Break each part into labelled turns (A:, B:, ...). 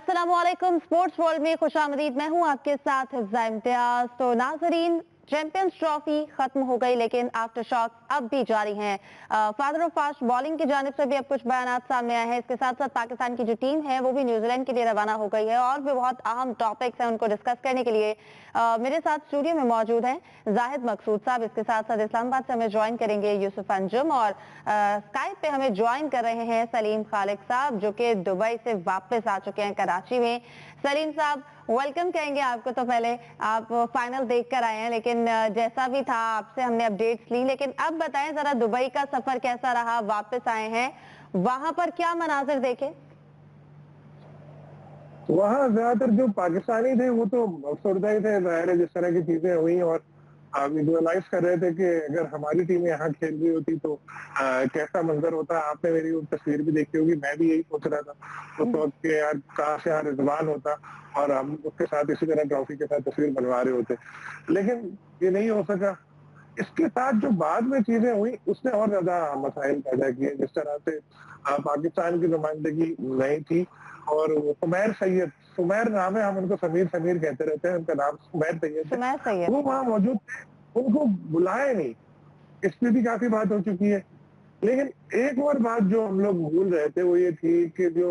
A: अस्सलामुअलैकुम। Sports world में खुशामदीद। मैं हूं आपके साथ हिफ्ज़ा इम्तियाज। तो नाजरीन, चैंपियंस ट्रॉफी खत्म हो गई लेकिन आफ्टर शॉक्स अब भी जारी हैं। फादर ऑफ फास्ट बॉलिंग की जानिब से भी अब कुछ बयान सामने आए हैं। इसके साथ साथ पाकिस्तान की जो टीम है वो भी न्यूजीलैंड के लिए रवाना हो गई है और भी बहुत अहम टॉपिक्स हैं उनको डिस्कस करने के लिए मेरे साथ स्टूडियो में मौजूद हैं जाहिद मकसूद साहब। इसके साथ साथ इस्लामाबाद से हमें ज्वाइन करेंगे यूसुफ अंजुम और स्काइप पे हमें ज्वाइन कर रहे हैं सलीम खालिक साहब जो कि दुबई से वापस आ चुके हैं कराची में। सलीम साहब, वेलकम कहेंगे आपको। तो पहले आप फाइनल देख कर आए हैं लेकिन जैसा भी था आपसे हमने अपडेट्स ली, लेकिन अब बताएं जरा दुबई का सफर कैसा रहा, वापस आए हैं वहां पर क्या मनाजिर देखे?
B: वहाँ ज्यादातर जो पाकिस्तानी थे वो तो अफसरदा ही थे, जाहिर है जिस तरह की चीजें हुई, और विजुअलाइज कर रहे थे कि अगर हमारी टीम यहाँ खेल रही होती तो कैसा मंजर होता। आपने मेरी वो तस्वीर भी देखी होगी, मैं भी यही सोच रहा था उस वक्त कि यार काश यहाँ रिजवान होता और हम उसके साथ इसी तरह ट्रॉफी के साथ तस्वीर बनवा रहे होते, लेकिन ये नहीं हो सका। इसके साथ जो बाद में चीजें हुई उसने और ज्यादा मसाइल पैदा किए। जिस तरह से पाकिस्तान की नुमाइंदगी नहीं थी और सुमैर सैयद, सुमैर नाम है, हम उनको समीर समीर कहते रहते हैं, उनका नाम सुमैर सैयद है, वो वहां मौजूद थे, उनको बुलाया नहीं। इस पे भी काफी बात हो चुकी है। लेकिन एक और बात जो हम लोग भूल रहे थे वो ये थी कि जो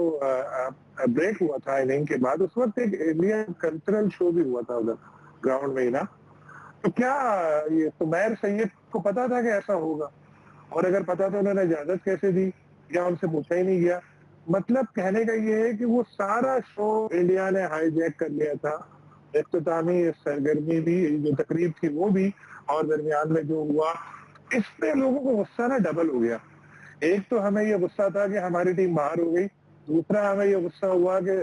B: ब्रेक हुआ था इनिंग के बाद, उस वक्त एक इंडियन कल्चरल शो भी हुआ था उधर ग्राउंड में ही ना। तो क्या ये सुमैर सैयद को पता था कि ऐसा होगा? और अगर पता तो उन्होंने इजाजत कैसे दी या उनसे पूछा ही नहीं गया? मतलब कहने का ये है कि वो सारा शो इंडिया ने हाईजैक कर लिया था। इख्तितामी सरगर्मी भी, जो तकरीब थी वो भी, और दरमियान में जो हुआ, इस पे लोगों को गुस्सा ना डबल हो गया। एक तो हमें ये गुस्सा था कि हमारी टीम बाहर हो गई, दूसरा हमें ये गुस्सा हुआ कि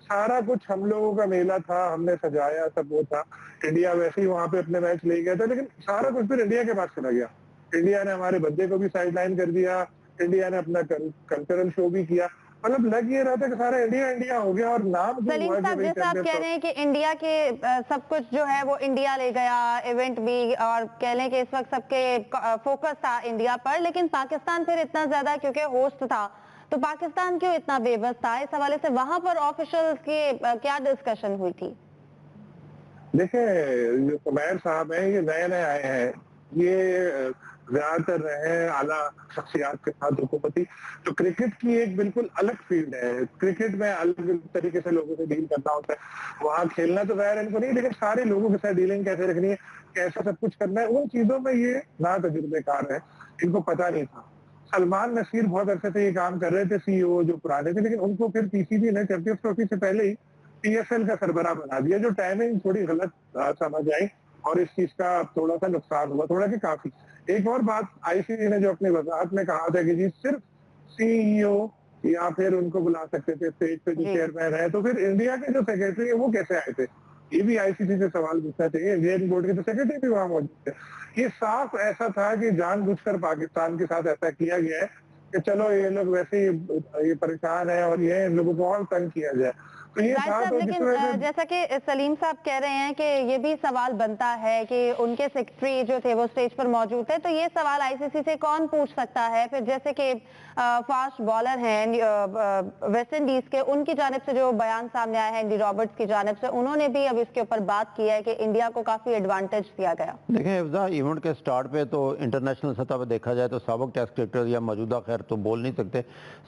B: सारा कुछ हम लोगों का मेला था, हमने सजाया, सब वो था, इंडिया वैसे ही वहां पे अपने मैच ले गया था, लेकिन सारा कुछ फिर इंडिया के पास चला गया। इंडिया ने हमारे बंदे को भी साइडलाइन कर दिया, इंडिया ने अपना कल्चरल शो भी किया। मतलब लग ये रहा था कि सारा इंडिया इंडिया हो गया। और नाम जो
A: सलीम
B: हुआ
A: साहब, जैसे आप कह रहे हैं कि इंडिया के सब कुछ जो है वो इंडिया ले गया, इवेंट भी, और कह लें कि इस वक्त सबके फोकस था इंडिया पर, लेकिन पाकिस्तान फिर इतना ज्यादा क्योंकि होस्ट था, तो पाकिस्तान क्यों इतना बेबस था? इस हवाले से वहां पर ऑफिशियल्स की क्या डिस्कशन हुई थी?
B: देखिए, जो कुमैर साहब हैं ये नए नए आए हैं, ये ज्यादातर रहे हैं आला शख्सियात के साथ हुकूमती। तो क्रिकेट की एक बिल्कुल अलग फील्ड है, क्रिकेट में अलग तरीके से लोगों से डील करना होता है। वहां खेलना तो जाहिर इनको नहीं, लेकिन सारे लोगों के साथ डीलिंग कैसे रखनी है, कैसा सब कुछ करना है, उन चीजों में ये ना तजुर्बेकार है, इनको पता नहीं था। सलमान नसीर बहुत अरसे से ये काम कर रहे थे, सीईओ जो पुराने थे, लेकिन उनको फिर पीसीबी ने चैंपियंस ट्रॉफी से पहले ही पीएसएल का सरबराह बना दिया, जो टाइमिंग थोड़ी गलत समझ आई और इस चीज का थोड़ा सा नुकसान हुआ, थोड़ा कि काफी। एक और बात, आईसीसी ने जो अपनी वजाहत में कहा था कि जी सिर्फ सीईओ या फिर उनको बुला सकते थे स्टेज पे जो चेयरमैन है, तो फिर इंडिया के जो सेक्रेटरी है वो कैसे आए थे? ये भी आईसीसी से सवाल पूछना चाहिए। इंडियन बोर्ड के तो सेक्रेटरी भी वहां मौजूद थे। ये साफ ऐसा था कि जानबूझकर पाकिस्तान के साथ ऐसा किया गया है कि चलो ये लोग वैसे ये परेशान है और ये इन लोगों को और तंग किया जाए। तो ये था तो
A: लेकिन जैसा कि सलीम साहब कह रहे हैं कि ये भी सवाल बनता है कि उनके सेक्रेटरी जो थे वो स्टेज पर मौजूद थे, तो ये सवाल आईसीसी से कौन पूछ सकता है? फिर जैसे कि फास्ट बॉलर हैं वेस्ट इंडीज के, उनकी जानिब से जो बयान सामने आया है एंडी रॉबर्ट्स की जानिब से, उन्होंने भी अब इसके ऊपर बात की है कि इंडिया को काफी एडवांटेज दिया गया।
C: देखें हिफ्ज़ा, इवेंट के स्टार्ट पे तो इंटरनेशनल सतह पर देखा जाए तो साबिक टेस्ट क्रिकेटर्स या मौजूदा खैर तो बोल नहीं सकते,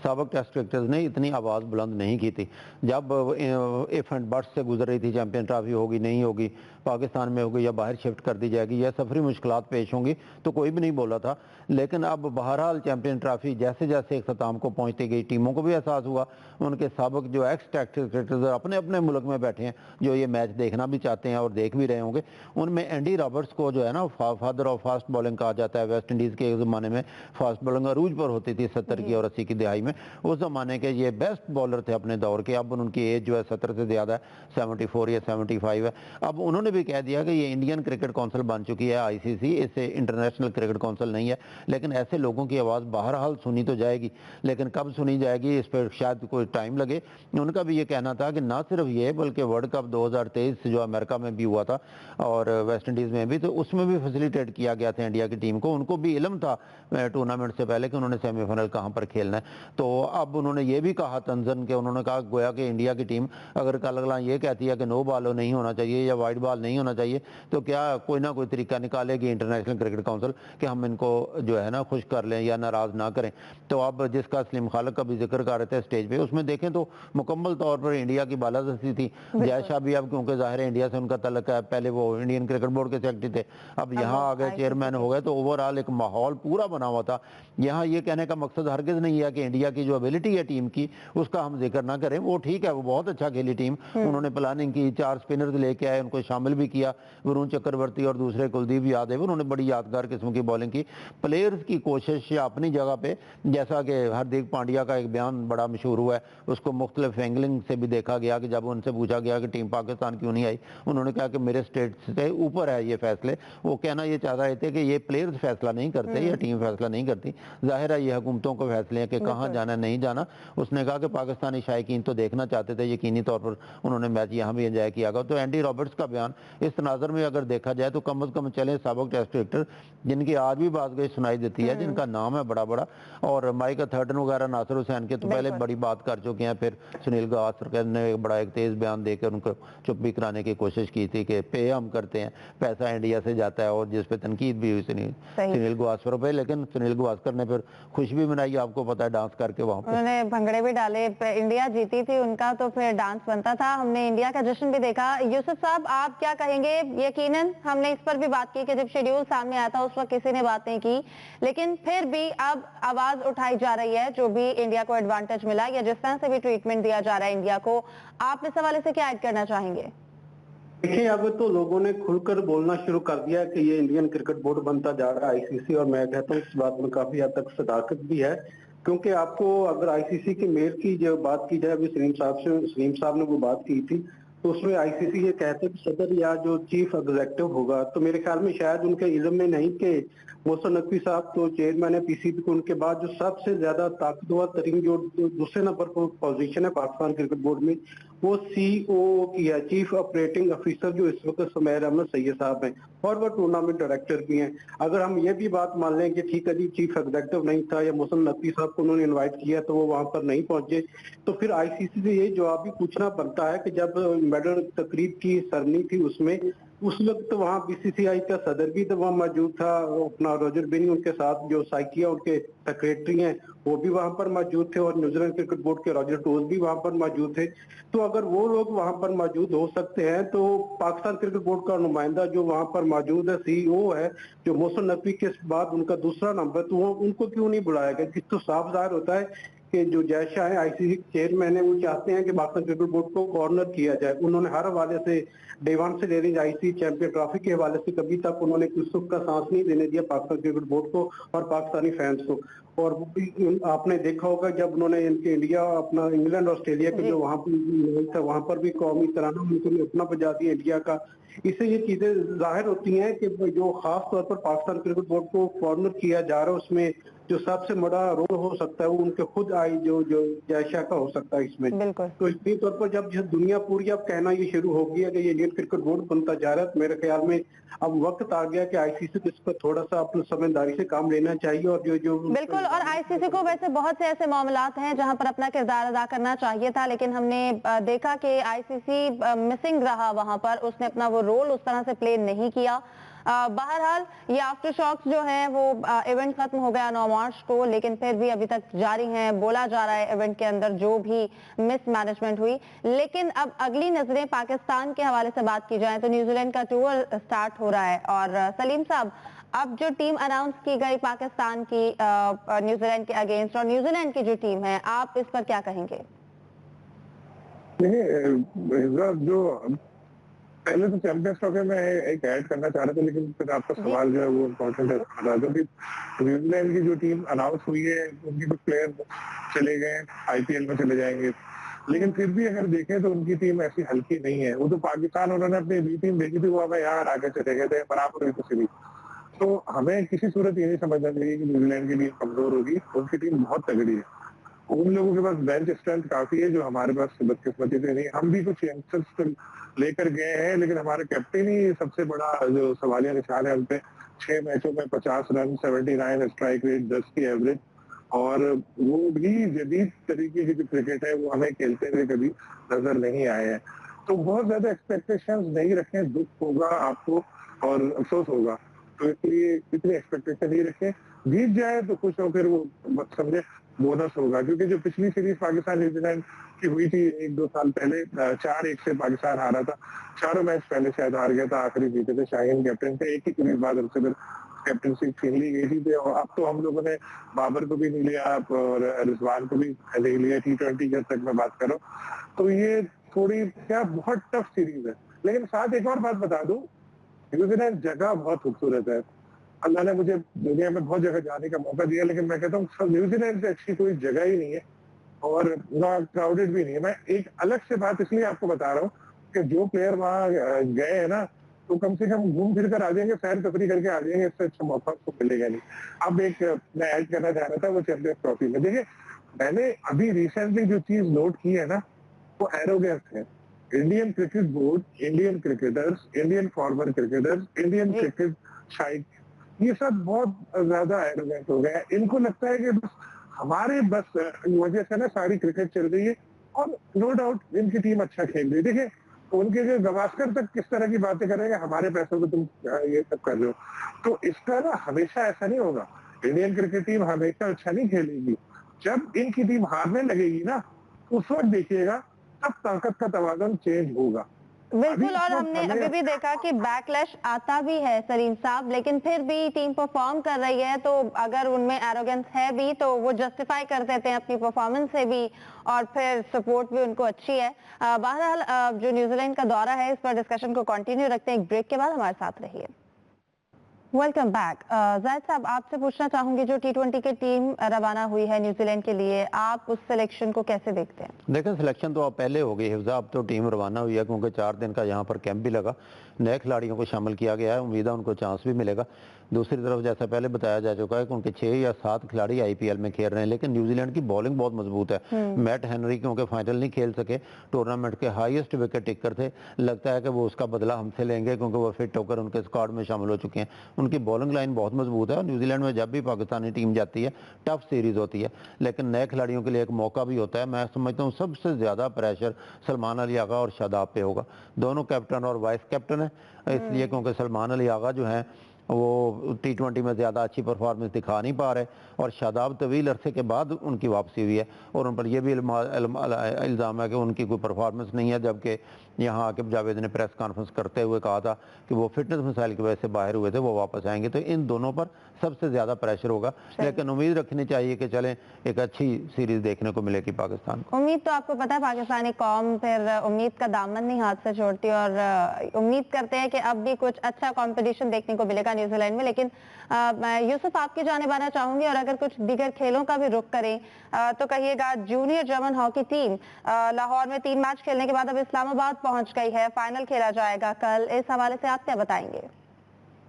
C: साबिक टेस्ट क्रिकेटर्स ने इतनी आवाज़ बुलंद नहीं की थी। जब इफ एंड बट्स से गुजर रही थी, चैंपियन ट्रॉफी होगी नहीं होगी, पाकिस्तान में होगी या बाहर शिफ्ट कर दी जाएगी या सफरी मुश्किलात पेश होंगी, तो कोई भी नहीं बोला था। लेकिन अब बहरहाल चैंपियन ट्रॉफी जैसे जैसे इख्तिताम को पहुँचती गई, टीमों को भी एहसास हुआ, उनके साबिक जो एक्स टेस्ट क्रिकेटर्स अपने अपने मुल्क में बैठे हैं, जो ये मैच देखना भी चाहते हैं और देख भी रहे होंगे, उनमें एंडी रॉबर्ट्स को जो है ना फादर ऑफ फास्ट बॉलिंग कहा जाता है। वेस्ट इंडीज़ के एक ज़माने में फास्ट बॉलिंग अरूज पर होती थी 70 की और 80 की दिहाई में। उस ज़माने के ये बेस्ट बॉलर थे अपने दौर के। अब उनकी एज जो है 70 से ज़्यादा है, 74 या 75 है। अब उन्होंने भी कह दिया कि ये इंडियन क्रिकेट काउंसिल बन चुकी है आईसीसी, इससे इंटरनेशनल क्रिकेट काउंसिल नहीं है। लेकिन ऐसे लोगों की आवाज़ बहरहाल सुनी तो जाएगी, लेकिन कब सुनी जाएगी इस पर शायद कोई टाइम लगे। उनका भी ये कहना था कि ना सिर्फ ये बल्कि वर्ल्ड कप 2023 जो अमेरिका में भी हुआ था और वेस्ट इंडीज़ में भी, तो उसमें भी फैसिलिटेट किया गया था इंडिया की टीम को। उनको भी इल्म था टूर्नामेंट से पहले कि उन्होंने सेमीफाइनल कहाँ पर खेलना है। तो अब उन्होंने ये भी कहा तंजन के, उन्होंने कहा गोया कि इंडिया की टीम अगर कल अगला ये कहती है कि नो बॉल नहीं होना चाहिए या वाइड बॉल नहीं होना चाहिए, तो क्या कोई ना कोई तरीका निकालेगी इंटरनेशनल क्रिकेट काउंसिल कि हम इनको जो है ना खुश कर लें या नाराज ना करें। तो अब जिसका सलीम खालिक का भी जिक्र कर रहे थे स्टेज पे, उसमें देखें तो मुकम्मल तौर पर इंडिया की बालादस्ती थी। जय शाह भी अब क्योंकि जाहिर है इंडिया से उनका तल्लक है, पहले वो इंडियन क्रिकेट बोर्ड के सेक्रेटरी थे, अब यहाँ आ गए चेयरमैन हो गए, तो ओवरऑल एक माहौल पूरा बना हुआ था। यहाँ ये कहने का मकसद हरगिज नहीं है कि इंडिया की जो एबिलिटी है टीम की उसका हम जिक्र ना करें, वो ठीक है, वो बहुत अच्छा खेली टीम, उन्होंने प्लानिंग की, 4 स्पिनर्स लेके आए, उनको शामिल भी किया, वरुण चक्रवर्ती और दूसरे कुलदीप यादव, उन्होंने बड़ी यादगार किस्म की बॉलिंग की। प्लेयर्स की कोशिश अपनी जगह पे, जैसा कि हार्दिक पांड्या का एक बयान बड़ा मशहूर हुआ है, उसको मुख्तलिफ एंगलिंग से भी देखा गया कि जब उनसे पूछा गया कि टीम पाकिस्तान क्यों नहीं आई, उन्होंने कहा कि मेरे स्टेट से ऊपर है ये फैसले। वो कहना ये चाह रहे थे कि ये प्लेयर्स फैसला नहीं करते या टीम फैसला नहीं करती, जाहिर है ये हुकूमतों के फैसले हैं कि कहाँ जाना नहीं जाना। उसने कहा कि पाकिस्तानी शायकीन तो देखना चाहते थे, यकीनी तौर पर उन्होंने मैच यहाँ भी एंजॉय किया। तो एंडी रॉबर्ट्स का बयान इस तनाजर में अगर देखा जाए तो कम अज कम चले साबिक टेस्ट क्रिकेटर जिनकी आज भी बात गई सुनाई देती है, जिनका नाम है बड़ा बड़ा, और माइक अथर्टन वगैरह, नासिर हुसैन के तो पहले बड़ी बात कर चुके हैं, फिर सुनील गावस्कर ने एक बड़ा एक तेज बयान देकर उनको चुप भी कराने की कोशिश की थी कि पे हम करते हैं, पैसा इंडिया से जाता है, और जिस पे तनकीद भी हुई सुनील गावस्कर पे, लेकिन सुनील गावस्कर ने फिर खुशी भी मनाई, आपको पता है, डांस करके वहां पे
A: उन्होंने भंगड़े भी डाले। इंडिया जीती थी उनका तो फिर डांस बनता था, हमने इंडिया का जश्न भी देखा। यूसुफ साहब, आप क्या कहेंगे? यकीनन हमने इस पर भी बात की कि जब शेड्यूल सामने आया था उस वक्त किसी ने बात नहीं की, लेकिन फिर भी अब आवाज उठाई जा रही है, जो भी इंडिया को एडवांटेज मिला या जिस तरह से भी ट्रीटमेंट दिया जा रहा है इंडिया को, आप इस हवाले से क्या ऐड करना चाहेंगे?
D: देखिए, अब तो लोगों ने खुलकर बोलना शुरू कर दिया कि ये इंडियन क्रिकेट बोर्ड बनता जा रहा है आईसीसी, और मैं कहता हूँ इस बात में काफी हद तक सदाकत भी है, क्योंकि आपको अगर आईसीसी की मेयर की जो बात की जाए, अभी सलीम साहब ने वो बात की थी, तो उसमें आईसीसी ये कहते हैं कि सदर या जो चीफ एग्जीक्यूटिव होगा, तो मेरे ख्याल में शायद उनके इल्म में नहीं कि मोहसिन नकवी साहब तो चेयरमैन है पीसीबी को, उनके बाद जो सबसे ज्यादा ताकतवर तरीन जो दूसरे नंबर पर पोजीशन है पाकिस्तान क्रिकेट बोर्ड में, वो सीओ की है, चीफ ऑपरेटिंग ऑफिसर, जो इस वक्त सुमेर अहमद सैयद साहब हैं, और वो टूर्नामेंट डायरेक्टर भी हैं। अगर हम ये भी बात मान लें कि ठीक है जी, चीफ एग्जीक्यूटिव नहीं था या मोहसिन नकवी साहब को उन्होंने इन्वाइट किया तो वो वहां पर नहीं पहुंचे, तो फिर आईसीसी से ये जवाब भी पूछना बनता है कि जब मेडल तकरीब की सरनी थी उसमें उस वक्त वहाँ बीसीसीआई का सदर भी तो वहाँ मौजूद था, अपना रॉजर बिनी, उनके साथ जो साइकिया उनके सेक्रेटरी हैं वो भी वहां पर मौजूद थे, और न्यूजीलैंड क्रिकेट बोर्ड के रॉजर टोज भी वहां पर मौजूद थे। तो अगर वो लोग वहां पर मौजूद हो सकते हैं, तो पाकिस्तान क्रिकेट बोर्ड का नुमाइंदा जो वहां पर मौजूद है, सीईओ है, जो मोहसिन नकवी के बाद उनका दूसरा नंबर, तो वो उनको क्यों नहीं बुलाया गया? किस तो साफ जाहिर होता है कि जो जय शाह है आईसीसी चेयरमैन है, वो चाहते हैं कि पाकिस्तान क्रिकेट बोर्ड को कॉर्नर किया जाए। उन्होंने हर हवाले से डे वन से ले रही आईसीसी चैंपियन ट्रॉफी के हवाले से कभी तक उन्होंने कुछ सुख का सांस नहीं देने दिया पाकिस्तान क्रिकेट बोर्ड को और पाकिस्तानी फैंस को। और आपने देखा होगा जब उन्होंने इनके इंडिया अपना इंग्लैंड ऑस्ट्रेलिया के जो वहां पर वहां पर भी कौमी तराना उनको अपना बजा दिया इंडिया का। इससे ये चीजें जाहिर होती हैं कि जो खास तौर पर पाकिस्तान क्रिकेट बोर्ड को कॉर्नर किया जा रहा है, उसमें जो सबसे बड़ा रोल हो सकता है वो उनके खुद आई जो जय शाह का हो सकता है इसमें। तो इसी तौर पर जब दुनिया पूरी अब कहना ये शुरू हो गया कि ये इंडियन क्रिकेट बोर्ड बनता जा रहा है, तो मेरे ख्याल में अब वक्त आ गया कि आईसीसी को इस पर थोड़ा सा अपनी समझदारी से काम लेना चाहिए। और जो
A: बिल्कुल, और आईसीसी को वैसे बहुत से ऐसे मामलात हैं जहां पर अपना किरदार अदा करना चाहिए था, लेकिन हमने देखा कि आईसीसी मिसिंग रहा वहां पर, उसने अपना वो रोल उस तरह से प्ले नहीं किया। बहरहाल ये आफ्टर शॉक्स जो है वो इवेंट खत्म हो गया 9 मार्च को, लेकिन फिर भी अभी तक जारी है, बोला जा रहा है इवेंट के अंदर जो भी मिसमैनेजमेंट हुई। लेकिन अब अगली नजरें पाकिस्तान के हवाले से बात की जाए तो न्यूजीलैंड का टूर स्टार्ट हो रहा है, और सलीम साहब अब जो टीम अनाउंस की गई पाकिस्तान की न्यूजीलैंड के अगेंस्ट, और न्यूजीलैंड की जो टीम है, आप इस पर क्या कहेंगे?
B: जो पहले तो चैंपियंस ट्रॉफी में एक ऐड करना चाह रहे थे, लेकिन फिर आपका सवाल जो है वो इम्पोर्टेंट है, क्योंकि न्यूजीलैंड की जो टीम अनाउंस हुई है उनके कुछ प्लेयर चले गए, आईपीएल में चले जाएंगे, लेकिन फिर भी अगर देखें तो उनकी टीम ऐसी हल्की नहीं है। वो तो पाकिस्तान उन्होंने अपनी बी टीम भेजी थी, वो हमें यहाँ हरा के चले गए थे बराबर हुई तो सीरीज। तो हमें किसी सूरत ये नहीं समझना चाहिए कि न्यूजीलैंड की टीम कमजोर होगी, उनकी टीम बहुत तगड़ी है। उन लोगों के पास बेंच स्ट्रेंथ काफी है जो हमारे पास बदकिस्मती से नहीं। हम भी कुछ यंगस्टर्स लेकर गए हैं, लेकिन हमारे कैप्टन ही सबसे बड़ा जो सवालिया निशान है उनपे। 6 मैचों में 50 रन, 79 स्ट्राइक रेट, 10 की एवरेज, और वो भी जदीद तरीके की जो क्रिकेट है वो हमें खेलते हुए कभी नजर नहीं आए हैं। तो बहुत ज्यादा एक्सपेक्टेशंस नहीं रखें, दुख होगा आपको और अफसोस होगा। तो इसलिए इतनी एक्सपेक्टेशन नहीं रखें, जीत जाए तो खुश हो, फिर वो समझे बोनस होगा। क्योंकि जो पिछली सीरीज पाकिस्तान न्यूजीलैंड की हुई थी 1-2 साल पहले, 4-1 से पाकिस्तान हारा था। चारों मैच पहले शायद हार गया था, आखिरी जीते थे, शाहीन कैप्टन थे, एक ही सीरीज बाद हमसे फिर कैप्टनसी छीन ली गई थी। और अब तो हम लोगों ने बाबर को भी नहीं लिया और रिजवान को भी नहीं लिया, T20 जब तक मैं बात कर रहा हूँ। तो ये थोड़ी क्या बहुत टफ सीरीज है। लेकिन साथ एक और बात बता दूं, न्यूजीलैंड जगह बहुत खूबसूरत है। अल्लाह ने मुझे दुनिया में बहुत जगह जाने का मौका दिया, लेकिन मैं कहता हूँ न्यूजीलैंड से अच्छी कोई जगह ही नहीं है और ना क्राउडेड भी नहीं है। मैं एक अलग से बात इसलिए आपको बता रहा हूँ कि जो प्लेयर वहां गए हैं ना, तो कम से कम घूम फिर कर आ जाएंगे, सैर तफरी करके आ जाएंगे, इससे अच्छा मौका उसको मिलेगा नहीं। अब एक मैं ऐड करना चाह रहा था वो चैंपियंस ट्रॉफी में। देखिए, मैंने अभी रिसेंटली जो चीज नोट की है ना, वो एरोगेंस है। Indian cricket board, Indian cricketers, Indian farmer cricketers, Indian cricket side, ये सब बहुत ज्यादा एरोगेंट हो गए हैं। इनको लगता है कि बस हमारे बस वजह से ना सारी क्रिकेट चल रही है और नो डाउट इनकी टीम अच्छा खेल रही है। देखिए, उनके जो गवास्कर तक किस तरह की बातें करेंगे, हमारे पैसों को तुम ये सब कर रहे हो। तो इसका ना हमेशा ऐसा नहीं होगा। इंडियन क्रिकेट टीम हमेशा अच्छा नहीं खेलेगी। जब इनकी टीम हारने लगेगी ना, उस वक्त देखिएगा तब ताकत का तवाज़ुन चेंज होगा।
A: बिल्कुल, और हमने अभी भी देखा कि बैकलैश आता भी है सलीम साहब, लेकिन फिर भी टीम परफॉर्म कर रही है। तो अगर उनमें एरोगेंस है भी तो वो जस्टिफाई कर देते हैं अपनी परफॉर्मेंस से भी, और फिर सपोर्ट भी उनको अच्छी है। बहरहाल जो न्यूजीलैंड का दौरा है, इस पर डिस्कशन को कंटिन्यू रखते हैं, एक ब्रेक के बाद हमारे साथ रहिए। Welcome back. जाहिद साहब, आपसे पूछना चाहूंगी, जो T20 की टीम रवाना हुई है न्यूजीलैंड के लिए, आप उस सिलेक्शन को कैसे देखते हैं?
C: देखिए, सिलेक्शन तो अब पहले हो गई हिफ्जा, अब तो टीम रवाना हुई है, क्योंकि 4 दिन का यहाँ पर कैंप भी लगा, नए खिलाड़ियों को शामिल किया गया है, उम्मीद है उनको चांस भी मिलेगा। दूसरी तरफ जैसा पहले बताया जा चुका है कि उनके 6 या 7 खिलाड़ी IPL में खेल रहे हैं, लेकिन न्यूजीलैंड की बॉलिंग बहुत मजबूत है। मैट हेनरी क्योंकि फाइनल नहीं खेल सके, टूर्नामेंट के हाईएस्ट विकेट टेकर थे, लगता है कि वो उसका बदला हमसे लेंगे, क्योंकि वो फिट होकर उनके स्क्वाड में शामिल हो चुके हैं। उनकी बॉलिंग लाइन बहुत मजबूत है और न्यूजीलैंड में जब भी पाकिस्तानी टीम जाती है टफ सीरीज होती है, लेकिन नए खिलाड़ियों के लिए एक मौका भी होता है। मैं समझता हूँ सबसे ज़्यादा प्रेशर सलमान अली आगा और शादाब पे होगा। दोनों कैप्टन और वाइस कैप्टन है, इसलिए क्योंकि सलमान अली आगा जो है वो T20 में ज़्यादा अच्छी परफॉर्मेंस दिखा नहीं पा रहे, और शादाब तवील अरसे के बाद उनकी वापसी हुई है और उन पर यह भी इल्ज़ाम है कि उनकी कोई परफॉर्मेंस नहीं है, जबकि यहाँ आकिब जावेद ने प्रेस कॉन्फ्रेंस करते हुए कहा था कि वो फिटनेस मसाइल की वजह से बाहर हुए थे, वो वापस आएंगे। तो इन दोनों पर सबसे ज़्यादा प्रेशर होगा, लेकिन उम्मीद रखनी चाहिए कि चलें एक अच्छी सीरीज देखने को मिलेगी पाकिस्तान को।
A: उम्मीद तो आपको पता है, पाकिस्तानी कौम फिर उम्मीद का दामन नहीं हाथ से छोड़ती, और उम्मीद करते हैं कि अब भी कुछ अच्छा कंपटीशन देखने को मिलेगा न्यूजीलैंड में। लेकिन यूसुफ, आपकी जानिब आना चाहूंगी, और अगर कुछ दीगर खेलों का भी रुख करें तो कहिएगा। Junior German hockey team Lahore में 3 मैच खेलने के बाद अब इस्लामाबाद पहुंच गई है, फाइनल खेला जाएगा कल। इस हवाले से आप क्या बताएंगे?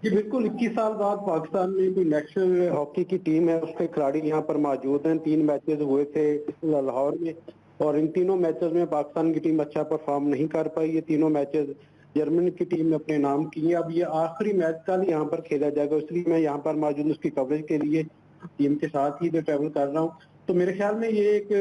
D: जी बिल्कुल, 21 साल बाद पाकिस्तान में कोई नेशनल हॉकी की टीम है, उसके खिलाड़ी यहाँ पर मौजूद हैं। 3 मैचेस हुए थे लाहौर में, और इन तीनों मैचेस में पाकिस्तान की टीम अच्छा परफॉर्म नहीं कर पाई। ये तीनों मैचेस जर्मनी की टीम ने अपने नाम किए। अब ये आखिरी मैच कल यहाँ पर खेला जाएगा, इसलिए मैं यहाँ पर मौजूद उसकी कवरेज के लिए टीम के साथ ही ट्रैवल कर रहा हूँ। तो मेरे ख्याल में ये एक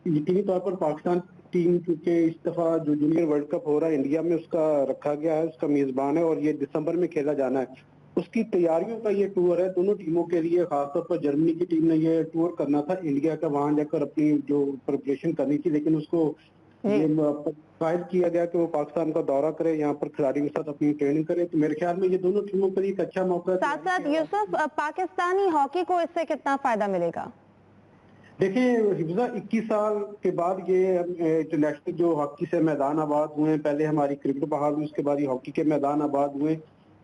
D: यकीनी तौर पर पाकिस्तान टीम, क्योंकि इस दफा जो जूनियर वर्ल्ड कप हो रहा है इंडिया में, उसका रखा गया है, उसका मेजबान है और ये दिसंबर में खेला जाना है। उसकी तैयारियों का ये टूर है दोनों टीमों के लिए। खासतौर पर जर्मनी की टीम ने ये टूर करना था इंडिया का, वहां जाकर अपनी जो प्रिपरेशन करनी थी, लेकिन उसको फाइल किया गया कि वो पाकिस्तान का दौरा करे, यहाँ पर खिलाड़ियों के साथ अपनी ट्रेनिंग करे। तो मेरे ख्याल में ये दोनों टीमों के लिए एक अच्छा मौका है।
A: साथ साथ यूसुफ, पाकिस्तानी हॉकी को इससे कितना फायदा मिलेगा?
D: देखिए हिफ्जा, 21 साल के बाद ये इंटरनेशनल जो हॉकी से मैदान आबाद हुए, पहले हमारी क्रिकेट बहाल हुई, उसके बाद ये हॉकी के मैदान आबाद हुए।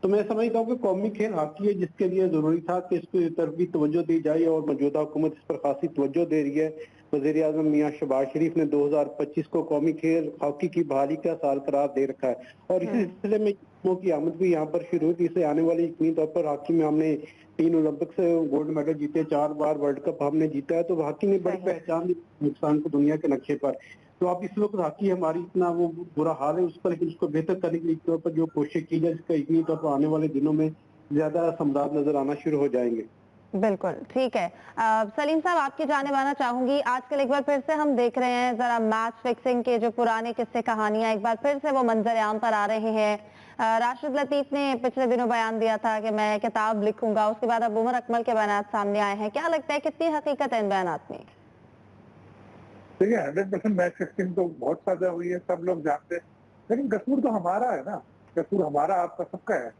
D: तो मैं समझता हूँ कि कौमी खेल हॉकी है, जिसके लिए जरूरी था कि इसको तरफ भी तवज्जो दी जाए, और मौजूदा हुकूमत इस पर खासी तवज्जो दे रही है। वज़ीर आज़म मियां शहबाज शरीफ ने 2025 को कौमी खेल हॉकी की बहाली का साल करार दे रखा है, और इसी सिलसिले में टीमों की आमद भी यहाँ पर शुरू हुई। इससे आने वाली यकीनी तौर पर हॉकी में हमने 3 ओलंपिक्स गोल्ड मेडल जीते, 4 बार वर्ल्ड कप हमने जीता है। तो हॉकी ने बड़ी पहचान दी पाकिस्तान को दुनिया के नक्शे पर। तो आप इस वक्त हॉकी हमारी इतना वो बुरा हाल है उस पर, लेकिन उसको बेहतर करने के तौर पर जो कोशिश की जाए, इसका यकीनी तौर पर आने वाले दिनों में ज्यादा समरात नजर आना शुरू हो जाएंगे।
A: बिल्कुल ठीक है। सलीम साहब, आपकी जाने माना चाहूंगी, आजकल एक बार फिर से हम देख रहे हैं जरा मैच फिक्सिंग के जो पुराने किस्से कहानियां एक बार फिर से वो मंजर आम पर आ रहे हैं। राशिद लतीफ ने पिछले दिनों बयान दिया था कि मैं किताब लिखूंगा, उसके बाद अब उमर अकमल के बयान सामने आए हैं। क्या लगता है कितनी हकीकत है इन बयानात में?
B: देखिए 100% मैच फिक्सिंग तो बहुत ज्यादा हुई है, सब लोग जानते हैं, लेकिन कसूर तो हमारा है ना, कसूर हमारा आपका सबका है।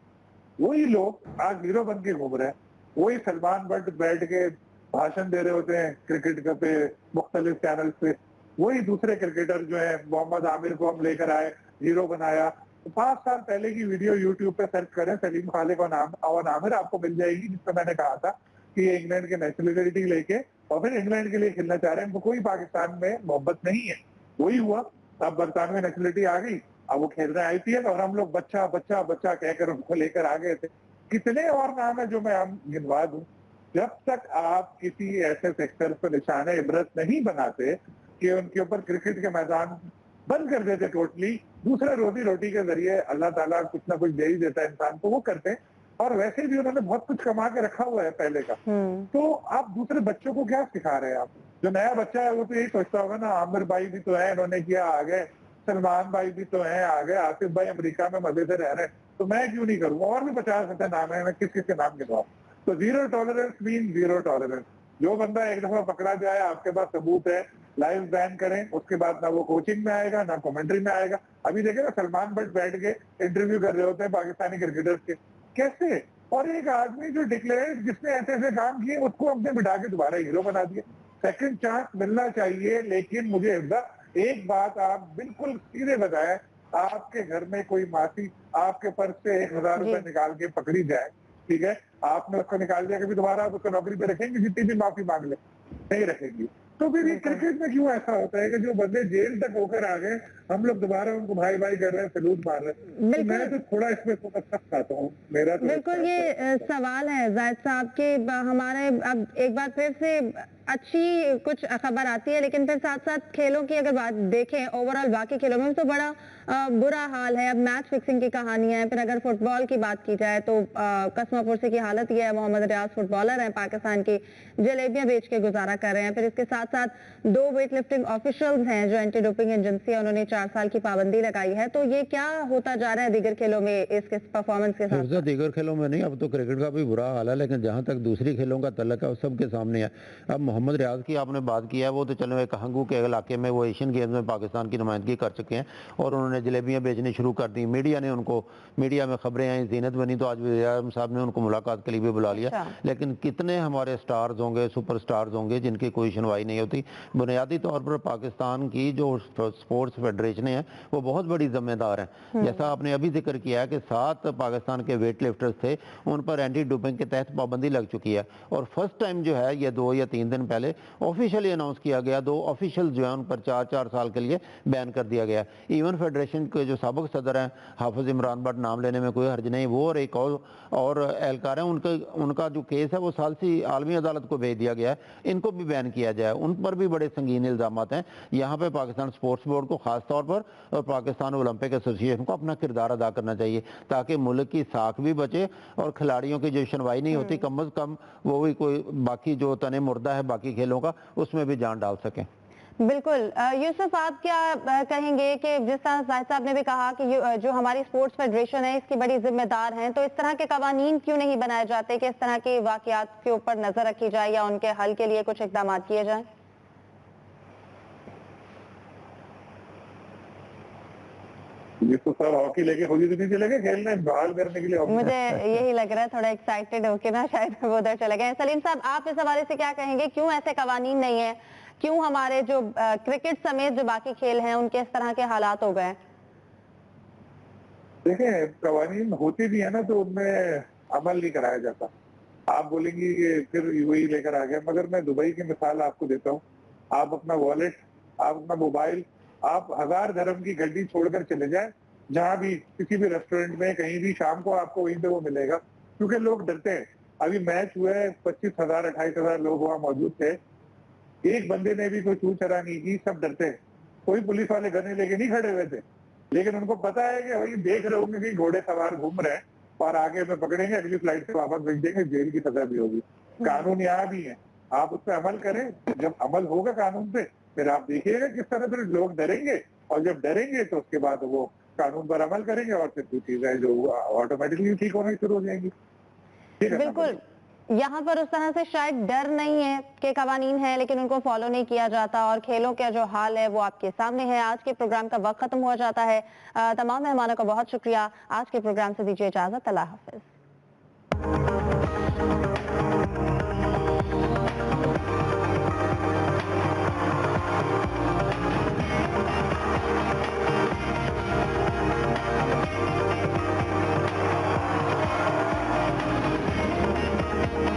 B: वही लोग आज हीरो बन के घूम रहे हैं, वही सलमान बट बैठ के भाषण दे रहे होते हैं क्रिकेट का पे मुख्तलिफ चैनल पे, वही दूसरे क्रिकेटर जो है मोहम्मद आमिर को हम लेकर आए, हीरो बनाया। तो 5 साल पहले की वीडियो यूट्यूब पे सर्च करें, सलीम खालिक और आमिर आपको मिल जाएगी, जिसमें मैंने कहा था कि ये इंग्लैंड के नेशनलिटी लेके और फिर इंग्लैंड के लिए खेलना चाह रहे हैं, इनको कोई पाकिस्तान में मोहब्बत नहीं है। वही हुआ, अब बरतानवी नेशनलिटी आ गई, अब वो खेल रहे हैं आईपीएल और हम लोग बच्चा बच्चा बच्चा कहकर उनको लेकर आ गए थे। कितने और नाम है जो मैं हम गिनवा दूं। जब तक आप किसी ऐसे सेक्टर पर निशाने इबरत नहीं बनाते कि उनके ऊपर क्रिकेट के मैदान बंद कर देते टोटली, दूसरे रोजी रोटी के जरिए अल्लाह ताला कुछ ना कुछ दे ही देता है इंसान को, वो करते हैं। और वैसे भी उन्होंने बहुत कुछ कमा के रखा हुआ है पहले का, तो आप दूसरे बच्चों को क्या सिखा रहे हैं? आप जो नया बच्चा है वो तो यही सोचता होगा ना, आमिर भाई भी तो है, इन्होंने किया आ गए, सलमान भाई भी तो है आ गए, आसिफ भाई अमेरिका में मजे से रह रहे हैं, तो मैं क्यों नहीं करूंगा? और भी 50 ऐसे नाम है, मैं किस किस के नाम गिनवाऊं? तो zero tolerance mean zero tolerance. जो बंदा एक दफा पकड़ा जाए, आपके पास सबूत है, लाइव बैन करें, उसके बाद ना वो कोचिंग में आएगा ना कमेंट्री में आएगा। अभी देखे ना सलमान बट बैठ के इंटरव्यू कर रहे होते हैं पाकिस्तानी क्रिकेटर्स के, कैसे? और एक आदमी जो डिक्लेयर जिसने ऐसे ऐसे काम किए उसको हमने बिठा के दोबारा हीरो बना दिया। सेकंड चांस मिलना चाहिए, लेकिन मुझे एक बात आप बिल्कुल सीधे बताएं, आपके घर में कोई मासी आपके पर्स से 1000 रुपए निकाल के पकड़ी जाए, ठीक है, आपने उसको निकाल दिया, कभी दोबारा आप उसको नौकरी पे रखेंगे? जितनी भी माफी मांग ले नहीं रखेंगी। तो फिर ये क्रिकेट में क्यों ऐसा होता है कि जो बंदे जेल तक होकर आ गए, हम लोग दोबारा उनको भाई भाई कर रहे हैं, सलूट मार रहे हैं? तो मैं तो थोड़ा इसमें थोड़ा सख्त आता हूँ, मेरा तो
A: बिल्कुल ये सवाल है जायद साहब के हमारे अब एक बार फिर से अच्छी कुछ खबर आती है, लेकिन फिर साथ साथ खेलों की अगर बात देखें ओवरऑल बाकी खेलों में तो बड़ा बुरा हाल है। अब मैच फिक्सिंग की कहानियां हैं। फिर अगर फुटबॉल की बात की जाए तो कसमा पुरसी की हालत ये है, मोहम्मद रियाज फुटबॉलर हैं पाकिस्तान की, जलेबियां बेच के गुजारा कर रहे हैं। फिर इसके साथ साथ 2 वेट लिफ्टिंग ऑफिशियल्स हैं जो एंटी डोपिंग एजेंसी है, उन्होंने 4 साल की पाबंदी लगाई है। तो ये क्या होता जा रहा है दीगर खेलों में इसके परफॉर्मेंस के साथ?
C: दीगर खेलों में नहीं, अब तो क्रिकेट का भी बुरा हाल है, लेकिन जहां तक दूसरी खेलों का तल्लक है वो सबके सामने है। अब मोहम्मद रियाज की आपने बात की है, वो तो चलो एक हंगू के इलाके में वो एशियन गेम्स में पाकिस्तान की नुमाइंदगी कर चुके हैं और उन्होंने जलेबियां बेचनी शुरू कर दी। मीडिया ने उनको, मीडिया में खबरें आई, जीनत बनी तो आज वज़ीर आज़म साहब ने उनको मुलाकात के लिए भी बुला लिया। लेकिन कितने हमारे स्टार्स होंगे, सुपर स्टार्स होंगे जिनकी कोई सुनवाई नहीं होती। बुनियादी तौर पर पाकिस्तान की जो स्पोर्ट्स फेडरेशन है वो बहुत बड़ी जिम्मेदार है। जैसा आपने अभी जिक्र किया है कि 7 पाकिस्तान के वेट लिफ्टर्स थे, उन पर एंटी डोपिंग के तहत पाबंदी लग चुकी है और फर्स्ट टाइम जो है ये 2 या 3 दिन पहले ऑफिशियली अनाउंस किया गया, 2 ऑफिशियल जो है उन पर 4-4 साल के लिए बैन कर दिया गया। इवन फेडरेशन के जो साबिक सदर हैं हाफिज इमरान बट, नाम लेने में कोई हर्ज नहीं, वो और एक और एहलकार हैं, उनका जो केस है वो सालसी आलमी अदालत को भेज दिया गया है, इनको भी बैन किया जाए। उन पर भी बड़े संगीन इल्जामात हैं। यहाँ पे पाकिस्तान स्पोर्ट्स बोर्ड को खास तौर पर और पाकिस्तान ओलंपिक एसोसिएशन को अपना किरदार अदा करना चाहिए ताकि मुल्क की साख भी बचे और खिलाड़ियों की जो सुनवाई नहीं होती कम अज कम वो भी कोई बाकी जो तने मुर्दा है बाकी खेलों का उसमें भी जान डाल सकें।
A: बिल्कुल। यूसुफ, आप क्या कहेंगे कि जिस तरह जाहिद साहब ने भी कहा कि जो हमारी स्पोर्ट्स फेडरेशन है इसकी बड़ी जिम्मेदार हैं, तो इस तरह के कवानीन क्यों नहीं बनाए जाते कि इस तरह के वाकयात के ऊपर नजर रखी जाए या उनके हल के लिए कुछ इकदाम किए जाए?
B: ये तो सर हॉकी लेके खुद ही नहीं चले गए खेलने, बहाल करने के लिए?
A: मुझे यही लग रहा है, थोड़ा एक्साइटेड होके ना शायद वो उधर चले गए। सलीम साहब, आप इस हवाले से क्या कहेंगे, क्यों ऐसे कवानीन नहीं है, क्यों हमारे जो क्रिकेट समेत जो बाकी खेल हैं उनके इस तरह के हालात हो गए?
B: देखिए कवानीन होती भी है ना तो उनमें अमल नहीं कराया जाता। आप बोलेंगी कि फिर वही लेकर आ गया, मगर मैं दुबई की मिसाल आपको देता हूँ। आप अपना वॉलेट, आप अपना मोबाइल, आप 1000 धर्म की गड्डी छोड़कर चले जाए जहां भी, किसी भी रेस्टोरेंट में कहीं भी, शाम को आपको वहीं पे वो मिलेगा, क्योंकि लोग डरते हैं। अभी मैच हुआ है, 25,000 28,000 लोग वहां मौजूद थे, एक बंदे ने भी कोई छू चरा नहीं की, सब डरते हैं। कोई पुलिस वाले गने लेके नहीं खड़े हुए थे, लेकिन उनको पता है कि भाई देख रहे होंगे कि घोड़े सवार घूम रहे हैं और आगे में पकड़ेंगे, अगली फ्लाइट से वापस भेज देंगे, जेल की सजा भी होगी। कानून यहाँ भी है, आप उस पर अमल करें। जब अमल होगा कानून पे, फिर आप देखिएगा किस तरह से लोग डरेंगे, और जब डरेंगे तो उसके बाद वो कानून पर अमल करेंगे और फिर कुछ चीजें जो ऑटोमेटिकली ठीक होना शुरू हो जाएंगी। ठीक है ना?
A: बिल्कुल, यहाँ पर उस तरह से शायद डर नहीं है कि कवानीन है लेकिन उनको फॉलो नहीं किया जाता, और खेलों का जो हाल है वो आपके सामने है। आज के प्रोग्राम का वक्त खत्म हो जाता है। तमाम मेहमानों का बहुत शुक्रिया। आज के प्रोग्राम से दीजिए इजाजत। अल्लाह हाफिज।